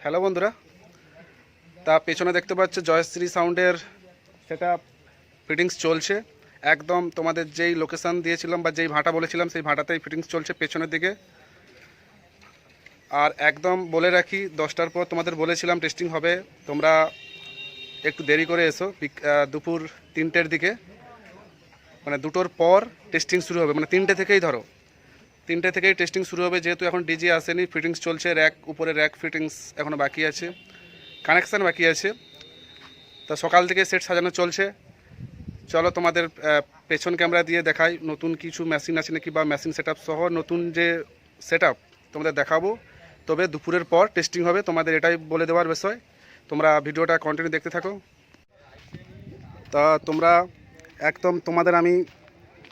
Hello বন্ধুরা, তা পেছনে দেখতে পাচ্ছ জয়শ্রী সাউন্ডের সেটা ফিটিংস চলছে। একদম তোমাদের যেই লোকেশান দিয়েছিলাম বা যেই ভাটা বলেছিলাম সেই ভাটাতেই ফিটিংস চলছে পেছনের দিকে। আর একদম বলে রাখি, 10টার পর তোমাদের বলেছিলাম টেস্টিং হবে, তোমরা একটু দেরি করে এসো। দুপুর 3টের দিকে, মানে 2টোর পর টেস্টিং শুরু হবে, মানে 3টে থেকেই ধরো, 3টে থেকেই টেস্টিং শুরু হবে। যেহেতু এখন ডিজি আসেনি, ফিটিংস চলছে, র্যাক উপরে র্যাক ফিটিংস এখনও বাকি আছে, কানেকশান বাকি আছে। তা সকাল থেকে সেট সাজানো চলছে। চলো তোমাদের পেছন ক্যামেরা দিয়ে দেখাই নতুন কিছু মেশিন আছে নাকি, বা মেশিন সেট আপ সহ নতুন যে সেট আপ তোমাদের দেখাবো। তবে দুপুরের পর টেস্টিং হবে, তোমাদের এটাই বলে দেওয়ার বিষয়। তোমরা ভিডিওটা কন্টিনিউ দেখতে থাকো। তা তোমরা একদম তোমাদের আমি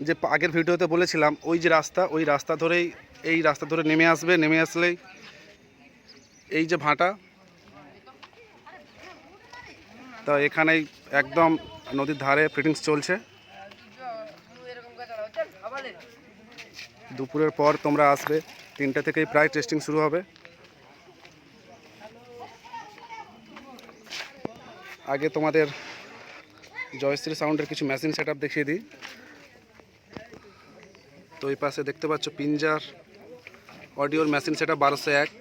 যে আগের ভিডিওতে বলেছিলাম ওই যে রাস্তা, ওই রাস্তা ধরেই, এই রাস্তা ধরে নেমে আসবে। নেমে আসলেই এই যে ভাটা, তা এখানেই একদম নদীর ধারে ফিটিংস চলছে। দুপুরের পর তোমরা আসবে, 3টে থেকেই প্রায় টেস্টিং শুরু হবে। আগে তোমাদের জয়শ্রী সাউন্ডের কিছু মেশিন সেট আপ দেখিয়ে দিই। তো এই পাশে দেখতে পাচ্ছ পিঞ্জার অডিওর মেশিন সেট আপ 1201।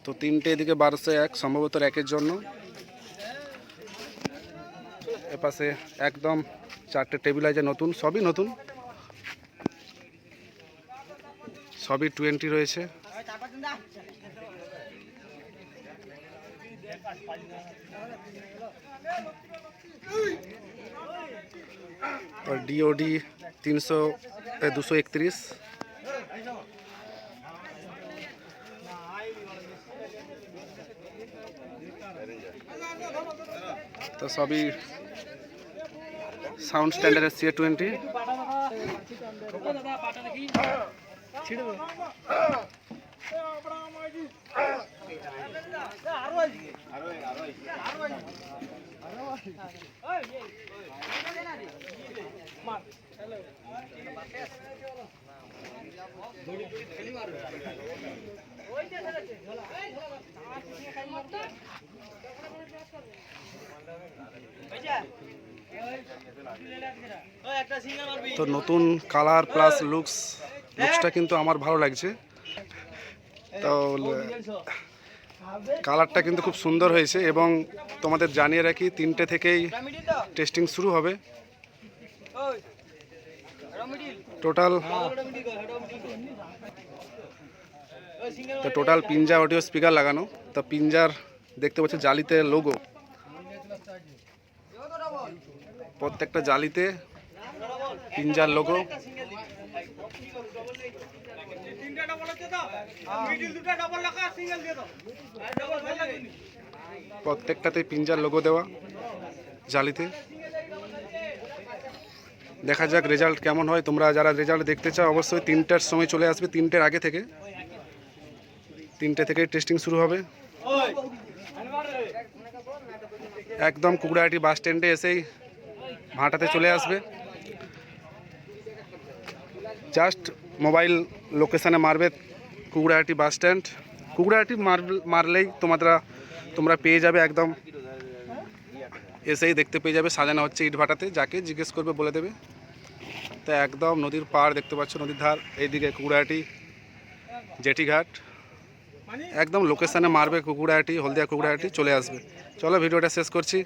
তো 3টে এদিকে 1201, সম্ভবত র্যাকের জন্য। এপাশে একদম 4টে টেবিলাইজার নতুন, সবই নতুন, সবই 20 রয়েছে। और DOD 231। तो सभी साउंड स्टैंडर्ड है CA20। তো নতুন কালার প্লাস লুকসটা কিন্তু আমার ভালো লাগছে। তো কালারটা কিন্তু খুব সুন্দর হয়েছে। এবং তোমাদের জানিয়ে রাখি, 3টে থেকেই টেস্টিং শুরু হবে। টোটাল পিঞ্জা অডিও স্পিকার লাগানো। তো পিঞ্জার দেখতে পাচ্ছ জালিতে লোগো, প্রত্যেকটা জালিতে পিঞ্জার লোগো। প্রত্যেকটাতে পিঞ্জার লোগো দেওয়া জালিতে। দেখা যাক রেজাল্ট কেমন হয়। তোমরা যারা রেজাল্ট দেখতে চাও অবশ্যই 3টার সময় চলে আসবে। 3টের আগে থেকে, 3টে থেকে টেস্টিং শুরু হবে। একদম কুকড়াহাটি বাস স্ট্যান্ডে এসেই ভাটাতে চলে আসবে। জাস্ট মোবাইল লোকেশানে মারবে কুকড়াহাটি বাস স্ট্যান্ড। কুকড়াহাটি মারলেই তোমরা পেয়ে যাবে। একদম এসেই দেখতে পেয়ে যাবে সাজানো হচ্ছে ইট ভাটাতে। যাকে জিজ্ঞেস করবে বলে দেবে। তো একদম নদীর পাড় দেখতে পাচ্ছ, নদীর ধার। এইদিকে কুকড়াহাটি জেটিঘাট। একদম লোকেশানে মারবে কুকড়াহাটি, হলদিয়া কুকড়াহাটি, চলে আসবে। চলো ভিডিওটা শেষ করছি।